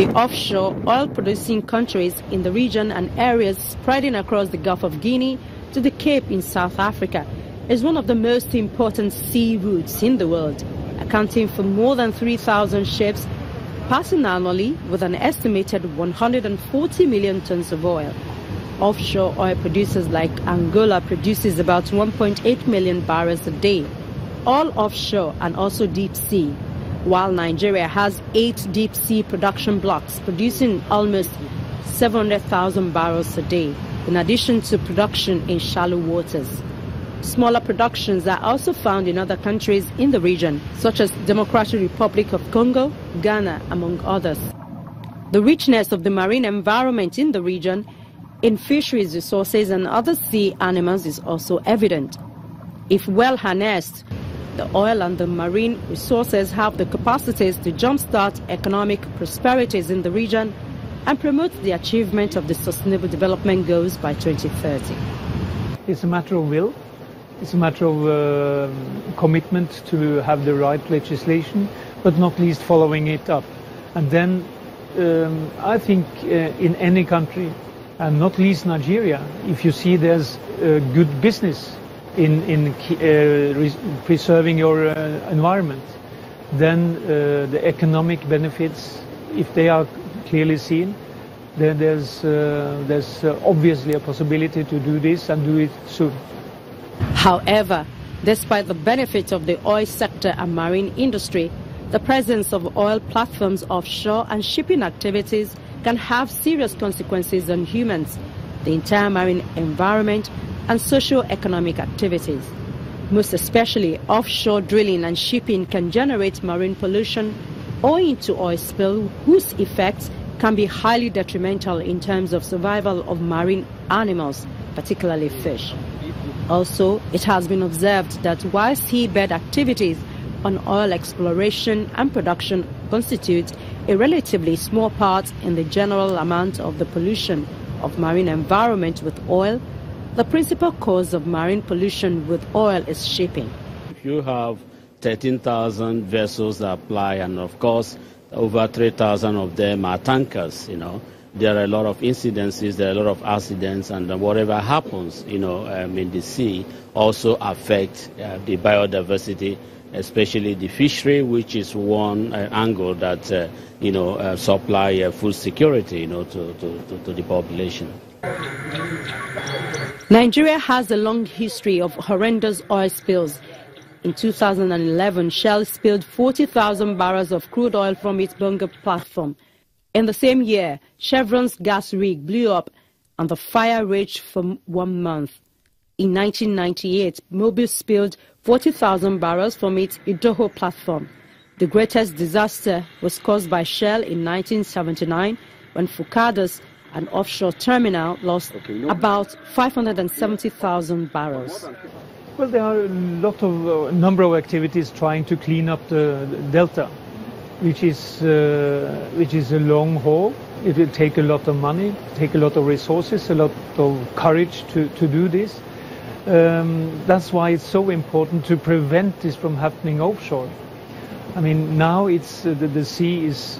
The offshore oil-producing countries in the region and areas spreading across the Gulf of Guinea to the Cape in South Africa is one of the most important sea routes in the world, accounting for more than 3,000 ships passing annually with an estimated 140 million tons of oil. Offshore oil producers like Angola produces about 1.8 million barrels a day, all offshore and also deep sea, while Nigeria has 8 deep sea production blocks producing almost 700,000 barrels a day, in addition to production in shallow waters. Smaller productions are also found in other countries in the region, such as Democratic Republic of Congo, Ghana, among others. The richness of the marine environment in the region, in fisheries resources and other sea animals, is also evident. If well harnessed, the oil and the marine resources have the capacities to jumpstart economic prosperities in the region and promote the achievement of the Sustainable Development Goals by 2030. It's a matter of will. It's a matter of commitment to have the right legislation, but not least following it up. And then I think in any country, and not least Nigeria, if you see there's good business in preserving your environment, then the economic benefits, if they are clearly seen, then there's obviously a possibility to do this and do it soon. However, despite the benefits of the oil sector and marine industry, the presence of oil platforms offshore and shipping activities can have serious consequences on humans, the entire marine environment, and socio-economic activities. Most especially, offshore drilling and shipping can generate marine pollution owing to oil spill, whose effects can be highly detrimental in terms of survival of marine animals, particularly fish. Also, it has been observed that while seabed activities on oil exploration and production constitute a relatively small part in the general amount of the pollution of marine environment with oil, the principal cause of marine pollution with oil is shipping. If you have 13,000 vessels that apply, and of course over 3,000 of them are tankers, there are a lot of incidences, there are a lot of accidents, and whatever happens, in the sea also affect the biodiversity, especially the fishery, which is one angle that, supply food security, to the population. Nigeria has a long history of horrendous oil spills. In 2011, Shell spilled 40,000 barrels of crude oil from its Bonga platform. In the same year, Chevron's gas rig blew up and the fire raged for 1 month. In 1998, Mobil spilled 40,000 barrels from its Idaho platform. The greatest disaster was caused by Shell in 1979 when Fucados, an offshore terminal, lost about 570,000 barrels. Well, there are a number of activities trying to clean up the delta, which is a long haul. It will take a lot of money, take a lot of resources, a lot of courage to do this. That's why it's so important to prevent this from happening offshore. I mean, now it's the sea is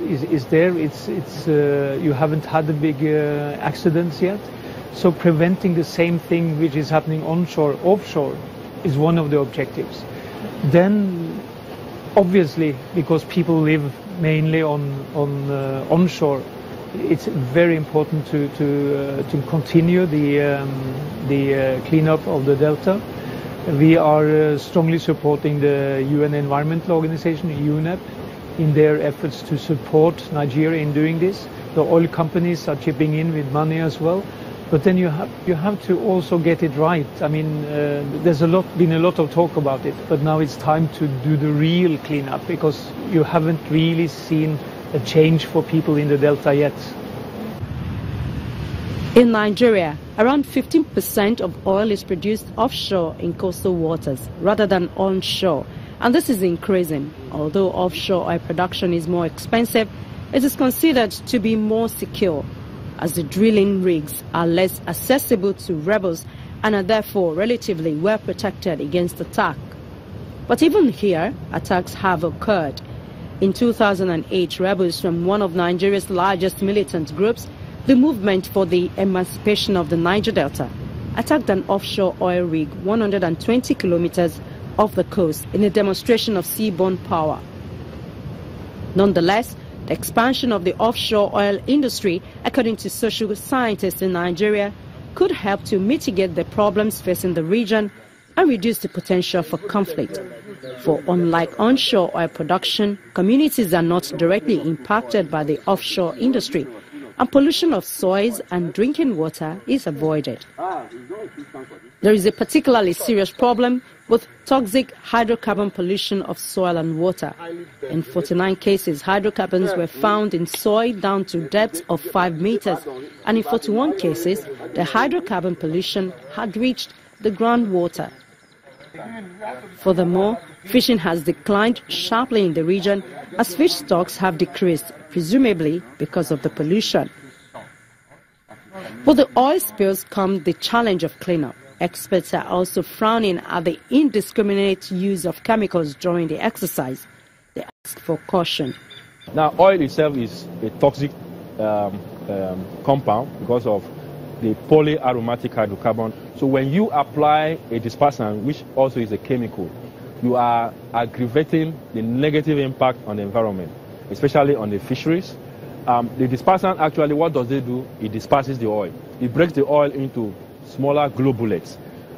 there. You haven't had the big accidents yet, so preventing the same thing which is happening onshore, offshore, is one of the objectives. Then, obviously, because people live mainly onshore, it's very important to continue the cleanup of the delta. We are strongly supporting the UN Environmental Organization, UNEP, in their efforts to support Nigeria in doing this. The oil companies are chipping in with money as well. But then you have to also get it right. I mean, there's been a lot of talk about it, but now it's time to do the real cleanup, because you haven't really seen a change for people in the delta yet. In Nigeria, around 15% of oil is produced offshore in coastal waters rather than onshore, and this is increasing. Although offshore oil production is more expensive, it is considered to be more secure, as the drilling rigs are less accessible to rebels and are therefore relatively well protected against attack. But even here, attacks have occurred. In 2008, rebels from one of Nigeria's largest militant groups, the Movement for the Emancipation of the Niger Delta, attacked an offshore oil rig 120 kilometers off the coast in a demonstration of seaborne power. Nonetheless, the expansion of the offshore oil industry, according to social scientists in Nigeria, could help to mitigate the problems facing the region and reduce the potential for conflict. For unlike onshore oil production, communities are not directly impacted by the offshore industry, and pollution of soils and drinking water is avoided. There is a particularly serious problem with toxic hydrocarbon pollution of soil and water. In 49 cases, hydrocarbons were found in soil down to depths of 5 meters, and in 41 cases, the hydrocarbon pollution had reached the groundwater. Furthermore, fishing has declined sharply in the region as fish stocks have decreased, presumably because of the pollution. With the oil spills comes the challenge of cleanup. Experts are also frowning at the indiscriminate use of chemicals during the exercise. They ask for caution. Now, oil itself is a toxic compound because of the polyaromatic hydrocarbon. So when you apply a dispersant, which also is a chemical, you are aggravating the negative impact on the environment, especially on the fisheries. The dispersant actually, what does it do? It disperses the oil. It breaks the oil into smaller globulates.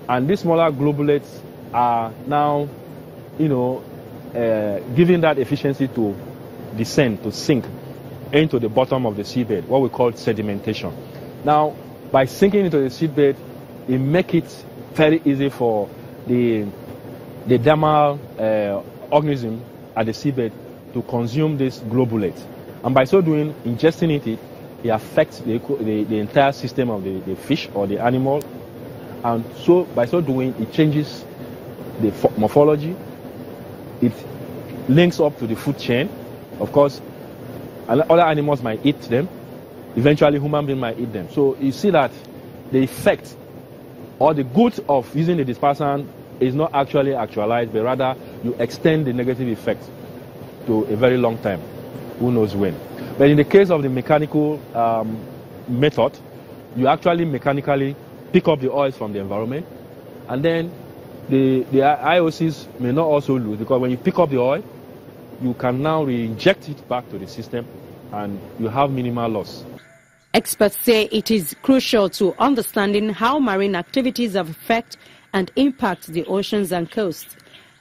And these smaller globulates are now, giving that efficiency to descend, to sink into the bottom of the seabed, what we call sedimentation. Now, by sinking into the seabed, it makes it very easy for the dermal organism at the seabed to consume this globulate. And by so doing, ingesting it affects the entire system of the fish or the animal. And so by so doing, it changes the morphology. It links up to the food chain. Of course, other animals might eat them. Eventually, human beings might eat them. So you see that the effect or the good of using the dispersant is not actually actualized, but rather you extend the negative effect to a very long time. Who knows when? But in the case of the mechanical method, you actually mechanically pick up the oils from the environment, and then the IOCs may not also lose, because when you pick up the oil, you can now re-inject it back to the system and you have minimal loss. Experts say it is crucial to understanding how marine activities affect and impact the oceans and coasts,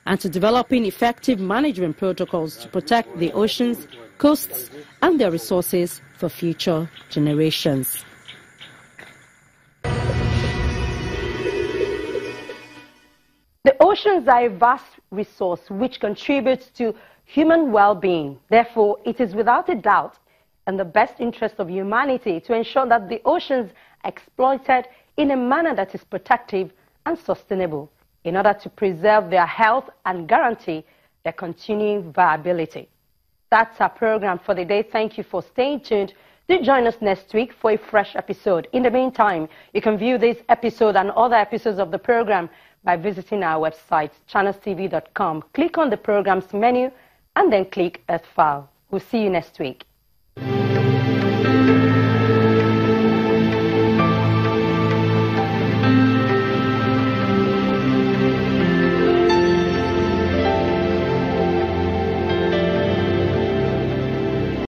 and to developing effective management protocols to protect the oceans, coasts, and their resources for future generations. The oceans are a vast resource which contributes to human well-being. Therefore, it is without a doubt in the best interest of humanity to ensure that the oceans are exploited in a manner that is protective and sustainable in order to preserve their health and guarantee their continuing viability. That's our program for the day. Thank you for staying tuned. Do join us next week for a fresh episode. In the meantime, you can view this episode and other episodes of the program by visiting our website, channelstv.com. Click on the program's menu and then click Earth File. We'll see you next week.